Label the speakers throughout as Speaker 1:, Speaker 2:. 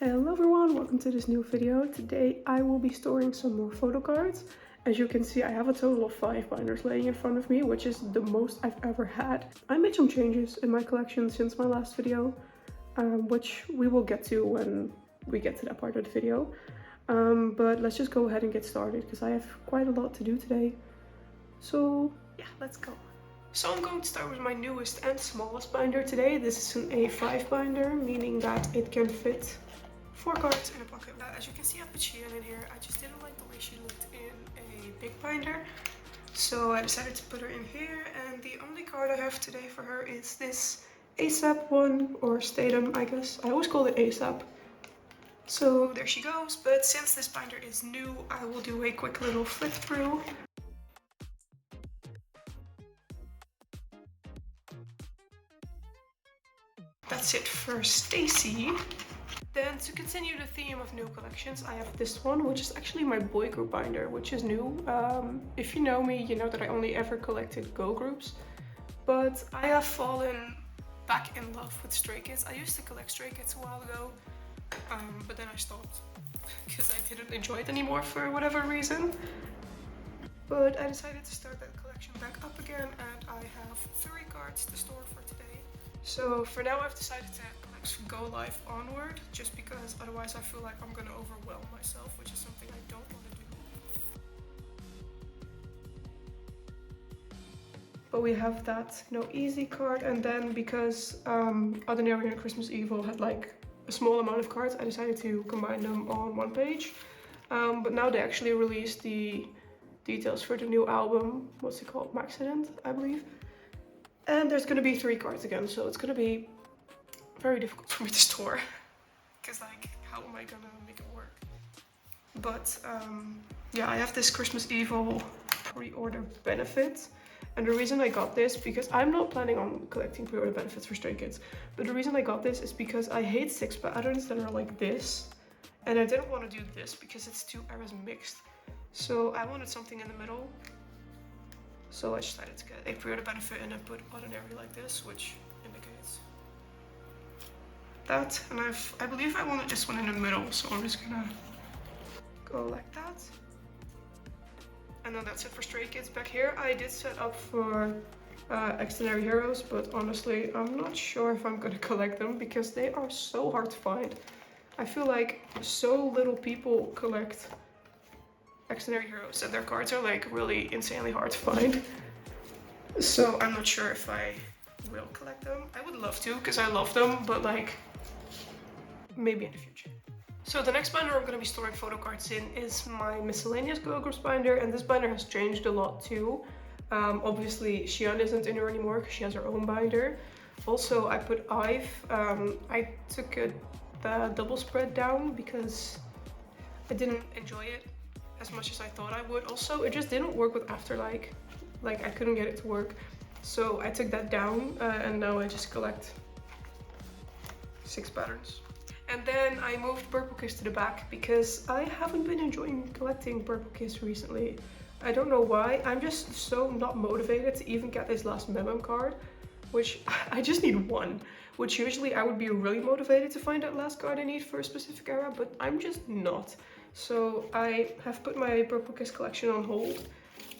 Speaker 1: Hello everyone, welcome to this new video. Today I will be storing some more photo cards. As you can see, I have a total of 5 binders laying in front of me, which is the most I've ever had. I made some changes in my collection since my last video, which we will get to when we get to that part of the video. But let's just go ahead and get started because I have quite a lot to do today. So yeah, let's go. So I'm going to start with my newest and smallest binder today. This is an A5 binder, meaning that it can fit 4 cards in a pocket. As you can see, I put Hiya in here. I just didn't like the way she looked in a big binder, so I decided to put her in here. And the only card I have today for her is this ASAP one, or Stayc, I guess. I always call it ASAP. So there she goes. But since this binder is new, I will do a quick little flip through. That's it for Stayc. Then to continue the theme of new collections, I have this one, which is actually my boy group binder, which is new. If you know me, you know that I only ever collected girl groups, but I have fallen back in love with Stray Kids. I used to collect Stray Kids a while ago, but then I stopped because I didn't enjoy it anymore for whatever reason. But I decided to start that collection back up again, and I have 3 cards to store for today. So for now I've decided to go live onward, just because otherwise I feel like I'm gonna overwhelm myself, which is something I don't want to do. But we have that no easy card, and then because Ordinary and Christmas Evil had like a small amount of cards, I decided to combine them on one page. But now they actually released the details for the new album. What's it called? Maxident, I believe. And there's gonna be 3 cards again, so it's gonna be very difficult for me to store, because like, how am I gonna make it work? But yeah, I have this Christmas Evil pre-order benefit, and the reason I got this, because I'm not planning on collecting pre-order benefits for Stray Kids, but the reason I got this is because I hate 6 patterns that are like this, and I didn't want to do this because it's 2 eras mixed, so I wanted something in the middle. So I decided to get a pre-order benefit and then put Ordinary like this, which indicates that. And I believe I wanted this one in the middle, so I'm just gonna go like that. And then that's it for Stray Kids. Back here I did set up for Extraordinary Heroes, but honestly I'm not sure if I'm gonna collect them because they are so hard to find. I feel like so little people collect Extraordinary Heroes and their cards are like really insanely hard to find. So I'm not sure if I will collect them. I would love to because I love them, but like maybe in the future. So the next binder I'm going to be storing photo cards in is my miscellaneous girl groups binder, and this binder has changed a lot too. Obviously Xian isn't in here anymore because she has her own binder. Also I put Ive. I took the double spread down because I didn't enjoy it as much as I thought I would. Also, it just didn't work with Afterlike. Like I couldn't get it to work. So I took that down and now I just collect 6 patterns. And then I moved Purple Kiss to the back because I haven't been enjoying collecting Purple Kiss recently. I don't know why. I'm just so not motivated to even get this last Mem card, which I just need 1, which usually I would be really motivated to find that last card I need for a specific era, but I'm just not. So I have put my Purple Kiss collection on hold.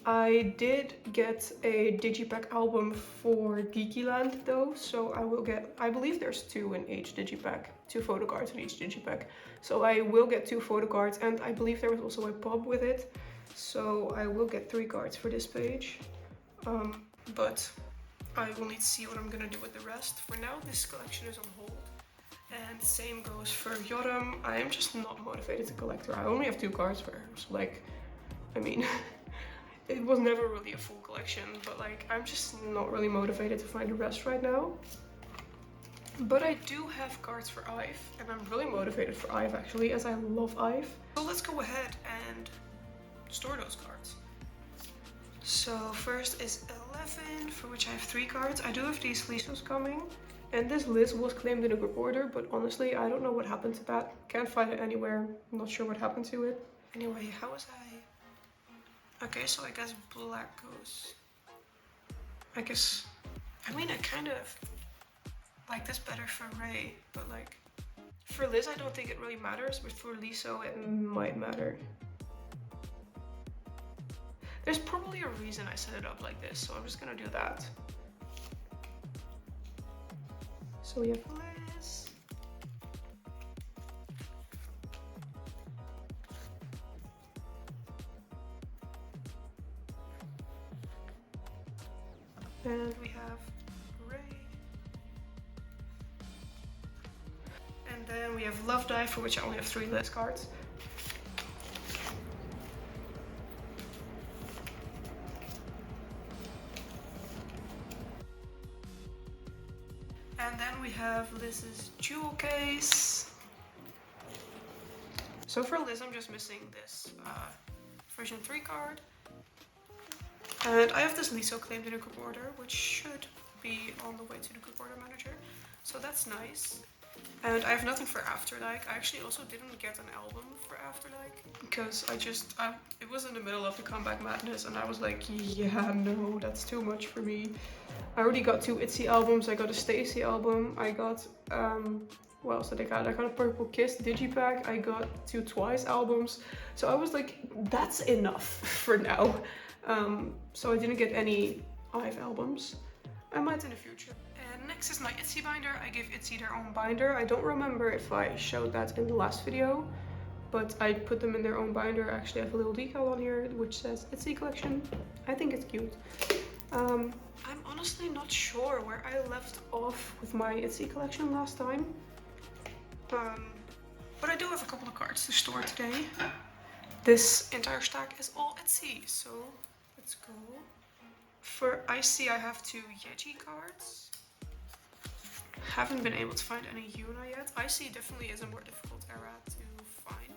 Speaker 1: I did get a Digipack album for Geekyland though, so I will get, I believe there's 2 in each Digipack, 2 photo cards in each Digipack. So I will get 2 photo cards, and I believe there was also a pop with it. So I will get 3 cards for this page. But I will need to see what I'm gonna do with the rest. For now, this collection is on hold. And same goes for Yoram. I am just not motivated to collect her. I only have 2 cards for her, so like, I mean, it was never really a full collection, but like, I'm just not really motivated to find the rest right now. But I do have cards for Ive, and I'm really motivated for Ive actually, as I love Ive. So let's go ahead and store those cards. So first is 11, for which I have 3 cards. I do have these Lisos coming. And this list was claimed in a group order, but honestly, I don't know what happened to that. Can't find it anywhere. I'm not sure what happened to it. Anyway, how was I? Okay, so I guess black goes. I mean, I kind of like this better for Ray, but like, For Liz, I don't think it really matters, but for Liso, it might matter. There's probably a reason I set it up like this, so I'm just gonna do that. So we have Liz. And we have Ray. And then we have Love Die, for which I only have 3 Liz cards. And then we have Liz's jewel case. So for Liz, I'm just missing this version 3 card. And I have this Liso claimed in a group order, which should be on the way to the group order manager. So that's nice. And I have nothing for Afterlike. I actually also didn't get an album for Afterlike because it was in the middle of the Comeback Madness and I was like, yeah, no, that's too much for me. I already got 2 Itzy albums. I got a Stayc album. I got, what else did I got? I got a Purple Kiss Digipack. I got 2 Twice albums. So I was like, that's enough for now. So I didn't get any IVE albums. I might in the future. And next is my Itzy binder. I give Itzy their own binder. I don't remember if I showed that in the last video, but I put them in their own binder. I actually have a little decal on here which says Itzy collection. I think it's cute. I'm honestly not sure where I left off with my Itzy collection last time. But I do have a couple of cards to store today. This entire stack is all Itzy, so let's go. For Icy, I have 2 Yeji cards. Haven't been able to find any Yuna yet. Icy definitely is a more difficult era to find.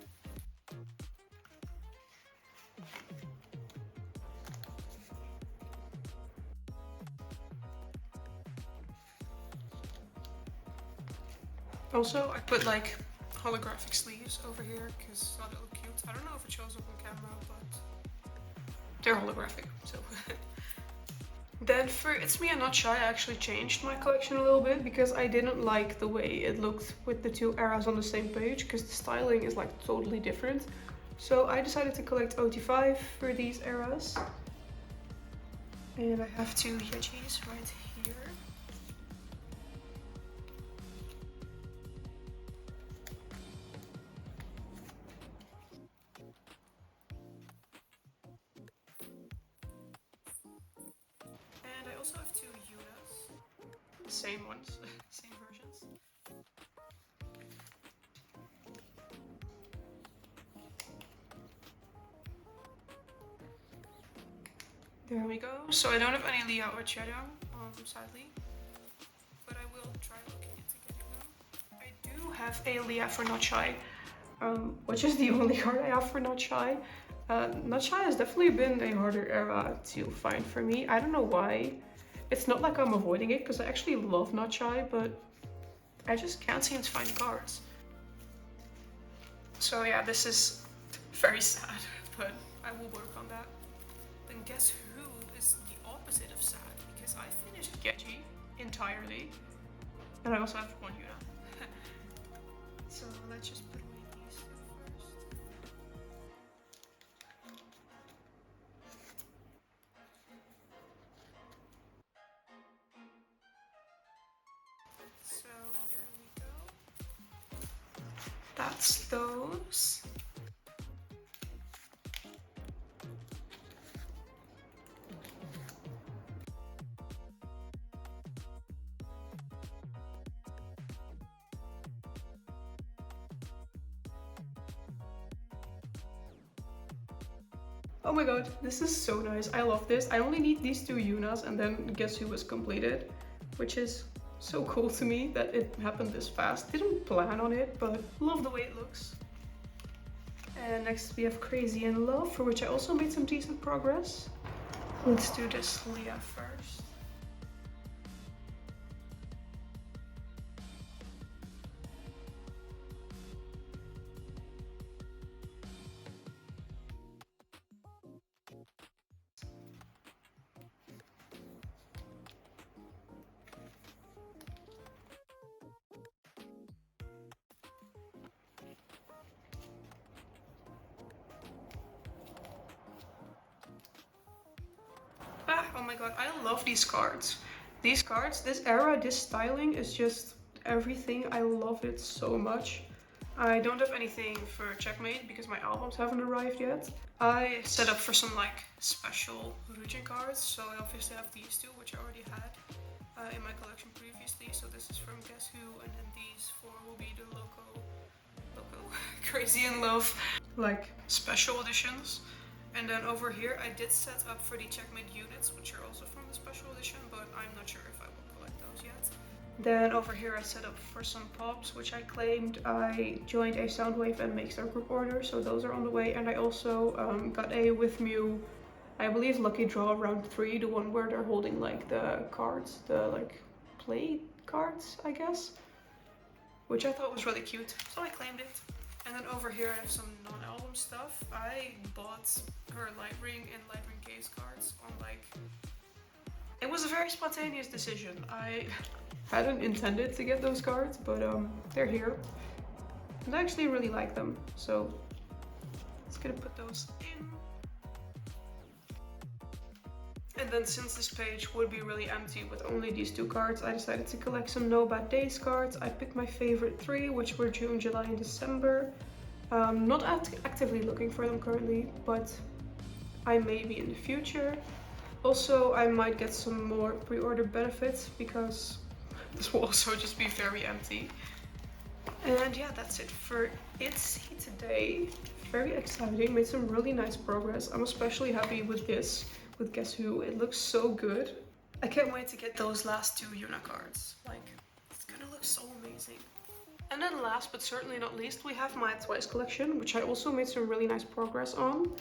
Speaker 1: Also, I put like holographic sleeves over here because I thought it looked cute. I don't know if it shows up on camera, but they're holographic, so. Then for It's Me and Not Shy, I actually changed my collection a little bit because I didn't like the way it looked with the 2 eras on the same page because the styling is like totally different. So I decided to collect OT5 for these eras. And I have 2 Yejis right here. And I also have 2 Yunas. The same ones, same versions. There we go. So I don't have any Leah or Cheryl, sadly. But I will try looking into getting them. I do have a Leah for Not Shy, which is the only card I have for Not Shy. Not Shy has definitely been a harder era to find for me. I don't know why. It's not like I'm avoiding it, because I actually love Not Shy, but I just can't seem to find cards. So yeah, this is very sad, but I will work on that. Then guess who is the opposite of sad? Because I finished Geji entirely, and I also have 1 Yuna. So let's just put away these 2 first. So there we go. That's those. Oh my god, this is so nice. I love this. I only need these 2 Yunas and then guess who was completed, which is so cool to me that it happened this fast. Didn't plan on it, but love the way it looks. And next we have Crazy in Love, for which I also made some decent progress. Let's do this Leah first. my god, I love these cards. These cards, this era, this styling is just everything. I love it so much. I don't have anything for Checkmate because my albums haven't arrived yet. I set up for some like special Rujin cards, so I obviously have these two, which I already had in my collection previously. So this is from Guess Who, and then these four will be the loco Crazy in Love like special editions. And then over here I did set up for the Checkmate units, which are also from the special edition, but I'm not sure if I will collect those yet. Then over here I set up for some pops, which I claimed I joined a Soundwave and Makestar group order, so those are on the way. And I also got a with Mew, I believe, lucky draw round 3, the one where they're holding like the cards, the like play cards, I guess, which I thought was really cute, so I claimed it. And then over here I have some non-album stuff. I bought her Light Ring and Light Ring case cards on like... It was a very spontaneous decision. I hadn't intended to get those cards, but they're here. And I actually really like them, so let's gonna put those in. And then since this page would be really empty with only these two cards, I decided to collect some No Bad Days cards. I picked my favorite 3, which were June, July, and December. Not actively looking for them currently, but I may be in the future. Also, I might get some more pre-order benefits because this will also just be very empty. And yeah, that's it for Itzy today. Very exciting, made some really nice progress. I'm especially happy with this, with Guess Who. It looks so good. I can't wait to get those last 2 Yuna cards. Like, it's gonna look so amazing. And then last but certainly not least, we have my Twice collection, which I also made some really nice progress on.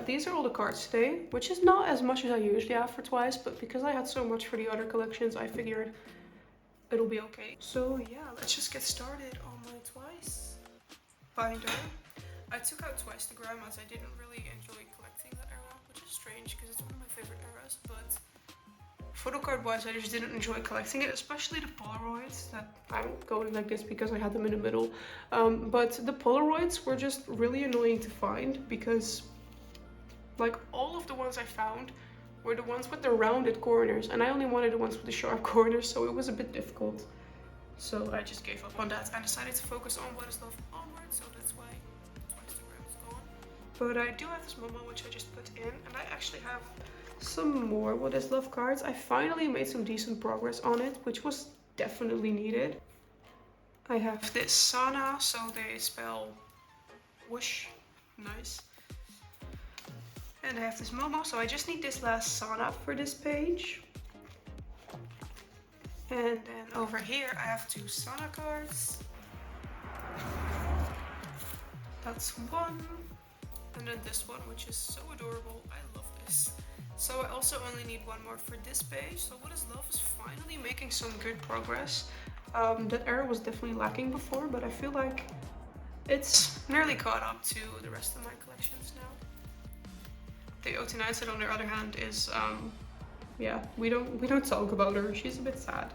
Speaker 1: These are all the cards today, which is not as much as I usually have for Twice, but because I had so much for the other collections, I figured it'll be okay. So yeah, let's just get started on my Twice binder. I took out Twice the Gram as I didn't really enjoy collecting that era, which is strange because it's one of my favorite eras, but photocard wise I just didn't enjoy collecting it, especially the Polaroids. That I'm going like this because I had them in the middle. But the Polaroids were just really annoying to find because like all of the ones I found were the ones with the rounded corners, and I only wanted the ones with the sharp corners, so it was a bit difficult. So I just gave up on that and decided to focus on What Is Love onward, so that's why Twice the Gram is gone. But I do have this Momo, which I just put in, and I actually have some more What Is Love cards. I finally made some decent progress on it, which was definitely needed. I have this Sana, so they spell whoosh, nice. And I have this Momo, so I just need this last Sana for this page. And then over here I have 2 Sana cards. That's one. And then this one, which is so adorable. I love this. So I also only need one more for this page. So What Is Love is finally making some good progress. That era was definitely lacking before, but I feel like it's nearly caught up to the rest of my collections now. The OT9 set, on the other hand, is yeah, we don't talk about her. She's a bit sad.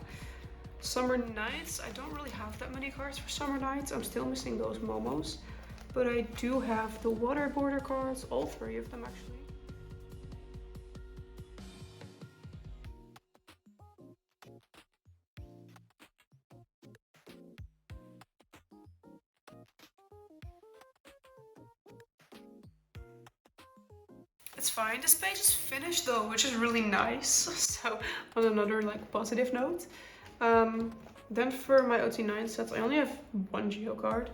Speaker 1: Summer Nights, I don't really have that many cards for Summer Nights. I'm still missing those Momos, but I do have the water border cards, all 3 of them actually. It's fine. This page is finished though, which is really nice. So on another like positive note. Then for my OT9 sets, I only have 1 Geo card.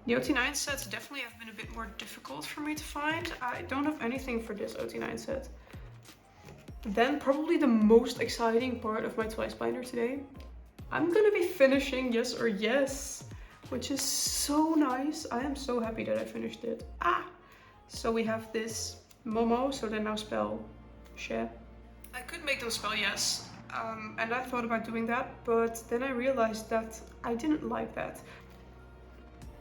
Speaker 1: The OT9 sets definitely have been a bit more difficult for me to find. I don't have anything for this OT9 set. Then probably the most exciting part of my Twice binder today. I'm gonna be finishing Yes or Yes, which is so nice. I am so happy that I finished it. So we have this Momo, so they now spell she. I could make them spell yes, and I thought about doing that, but then I realized that I didn't like that.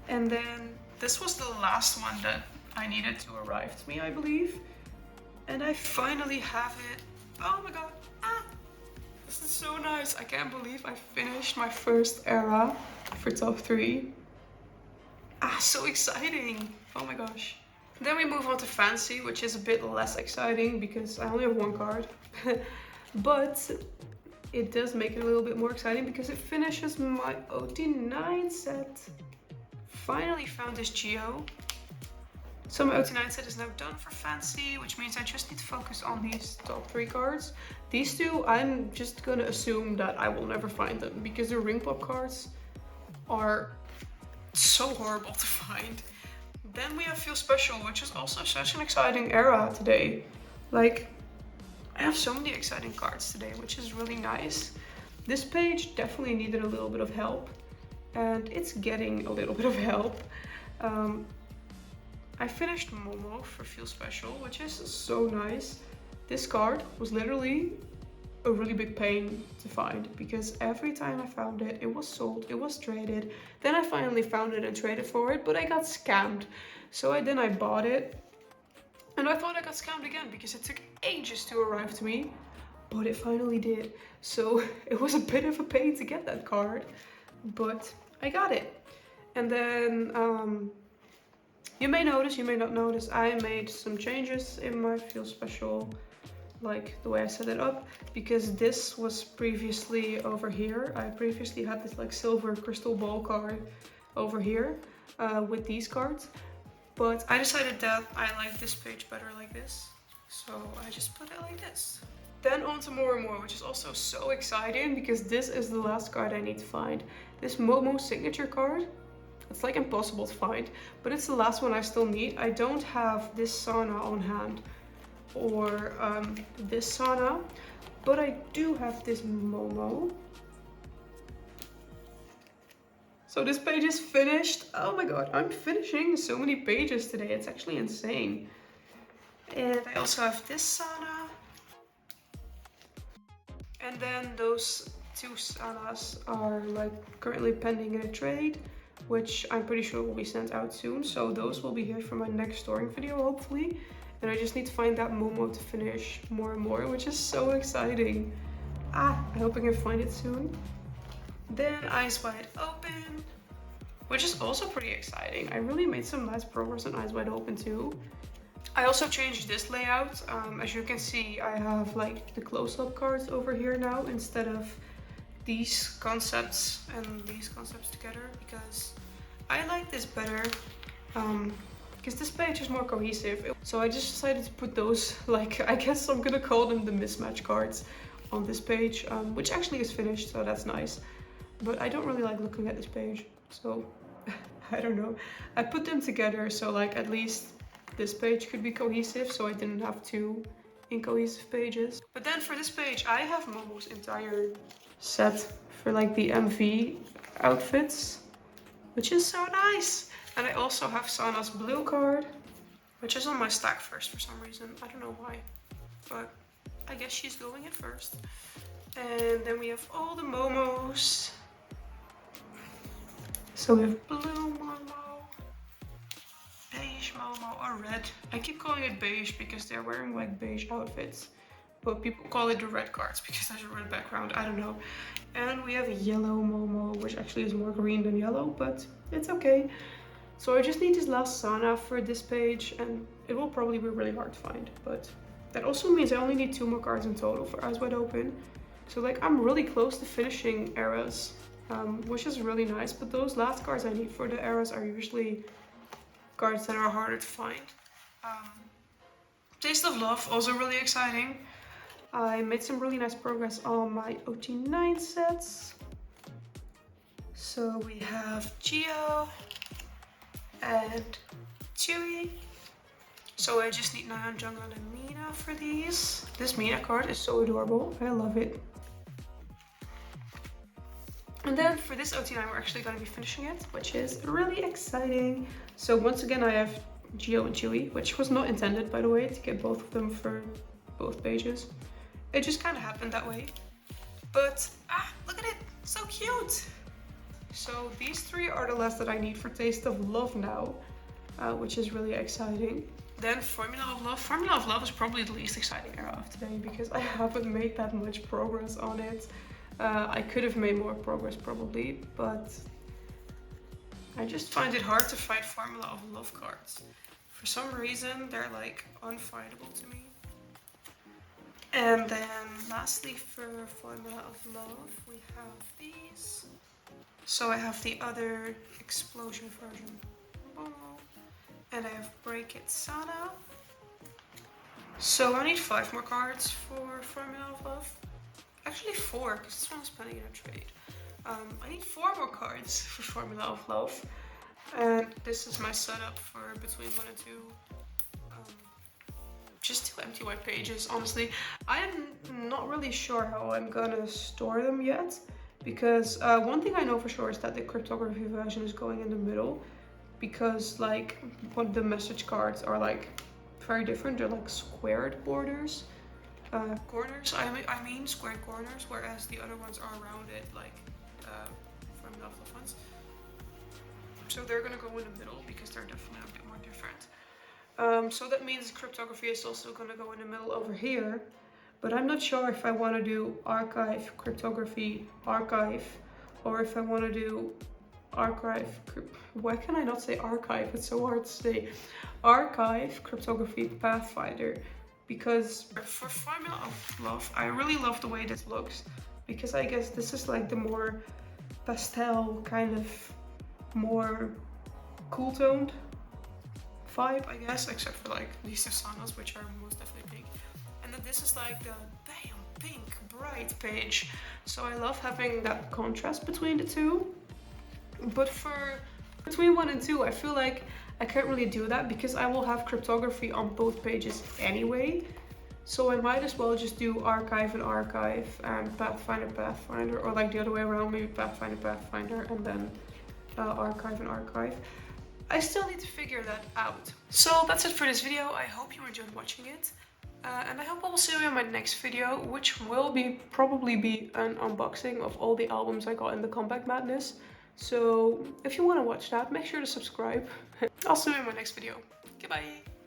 Speaker 1: And then this was the last one that I needed to arrive to me, I believe. And I finally have it. Oh my god, this is so nice. I can't believe I finished my first era for top 3. So exciting. Oh my gosh. Then we move on to Fancy, which is a bit less exciting because I only have one card. But it does make it a little bit more exciting because it finishes my OT9 set. Finally found this Geo. So my OT9 set is now done for Fancy, which means I just need to focus on these top 3 cards. These two, I'm just gonna assume that I will never find them because the ring pop cards are so horrible to find. Then we have Feel Special, which is also such an exciting era today. Like, I have so many exciting cards today, which is really nice. This page definitely needed a little bit of help, and it's getting a little bit of help. I finished Momo for Feel Special, which is so nice. This card was literally a really big pain to find because every time I found it, it was sold, it was traded. Then I finally found it and traded for it, but I got scammed. So then I bought it, and I thought I got scammed again because it took ages to arrive to me, but it finally did. So it was a bit of a pain to get that card, but I got it. And then you may notice, you may not notice, I made some changes in my Feel Special, like the way I set it up, because this was previously over here. I previously had this like silver crystal ball card over here with these cards, but I decided that I like this page better like this, so I just put it like this. Then on to More and More, which is also so exciting because this is the last card I need to find. This Momo signature card, it's like impossible to find, but it's the last one I still need. I don't have this Sana on hand or this Sana, but I do have this Momo. So this page is finished. Oh my god, I'm finishing so many pages today. It's actually insane. And I also have this Sana. And then those two Sanas are like currently pending in a trade, which I'm pretty sure will be sent out soon. So those will be here for my next storing video, hopefully. And I just need to find that Momo to finish More and More, which is so exciting. I hope I can find it soon. Then Eyes Wide Open, which is also pretty exciting. I really made some nice progress on Eyes Wide Open too. I also changed this layout. As you can see, I have like the close-up cards over here now instead of these concepts and these concepts together, because I like this better. Because this page is more cohesive. So I just decided to put those, like, I guess I'm gonna call them the mismatch cards on this page, which actually is finished, so that's nice. But I don't really like looking at this page, so I don't know. I put them together so like at least this page could be cohesive, so I didn't have two incohesive pages. But then for this page, I have Momo's entire set for like the MV outfits, which is so nice. And I also have Sana's blue card, which is on my stack first for some reason. I don't know why, but I guess she's going in first. And then we have all the Momos. So we have blue Momo, beige Momo, or red. I keep calling it beige because they're wearing like beige outfits, but people call it the red cards because there's a red background, I don't know. And we have a yellow Momo, which actually is more green than yellow, but it's okay. So I just need this last Sana for this page, and it will probably be really hard to find, but that also means I only need 2 more cards in total for Eyes Wide Open. So like I'm really close to finishing eras, which is really nice, but those last cards I need for the eras are usually cards that are harder to find. Taste of Love, also really exciting. I made some really nice progress on my OT9 sets. So we have Geo and Chewy. So I just need Nayeon, Jungkook, and Mina for these. This Mina card is so adorable. I love it. And then for this OT9, we're actually going to be finishing it, which is really exciting. So once again, I have Geo and Chewy, which was not intended, by the way, to get both of them for both pages. It just kind of happened that way. But, look at it, so cute. So these 3 are the last that I need for Taste of Love now, which is really exciting. Then Formula of Love. Formula of Love is probably the least exciting era of today because I haven't made that much progress on it. I could have made more progress probably, but I just find it hard to find Formula of Love cards. For some reason, they're like unfindable to me. And then lastly, for Formula of Love, we have these. So I have the other explosion version. And I have Break It Sana. So I need 5 more cards for Formula of Love. Actually 4, because this one is pending in a trade. I need 4 more cards for Formula of Love. And this is my setup for between 1 and 2. Just 2 empty white pages, honestly. I am not really sure how I'm gonna store them yet. Because one thing I know for sure is that the cryptography version is going in the middle. Because like, what the message cards are like very different. They're like squared borders. Corners, I mean squared corners, whereas the other ones are rounded, like from the other ones. So they're gonna go in the middle because they're definitely a bit more different. So that means cryptography is also gonna go in the middle over here, but I'm not sure if I want to do archive, cryptography, archive, or if I want to do archive. Why can I not say archive? It's so hard to say. Archive, cryptography, pathfinder. Because for Formula of Love, I really love the way this looks, because I guess this is like the more pastel, kind of more cool toned vibe, I guess, except for like these Susanas, which are most definitely pink. And then this is like the bam, pink, bright page. So I love having that contrast between the two. But for between 1 and 2, I feel like I can't really do that because I will have cryptography on both pages anyway. So I might as well just do archive and archive and pathfinder, pathfinder, or like the other way around, maybe pathfinder, pathfinder, and then archive and archive. I still need to figure that out. So that's it for this video. I hope you enjoyed watching it. And I hope I will see you in my next video, which will probably be an unboxing of all the albums I got in the Comeback Madness. So if you want to watch that, make sure to subscribe. I'll see you in my next video. Goodbye!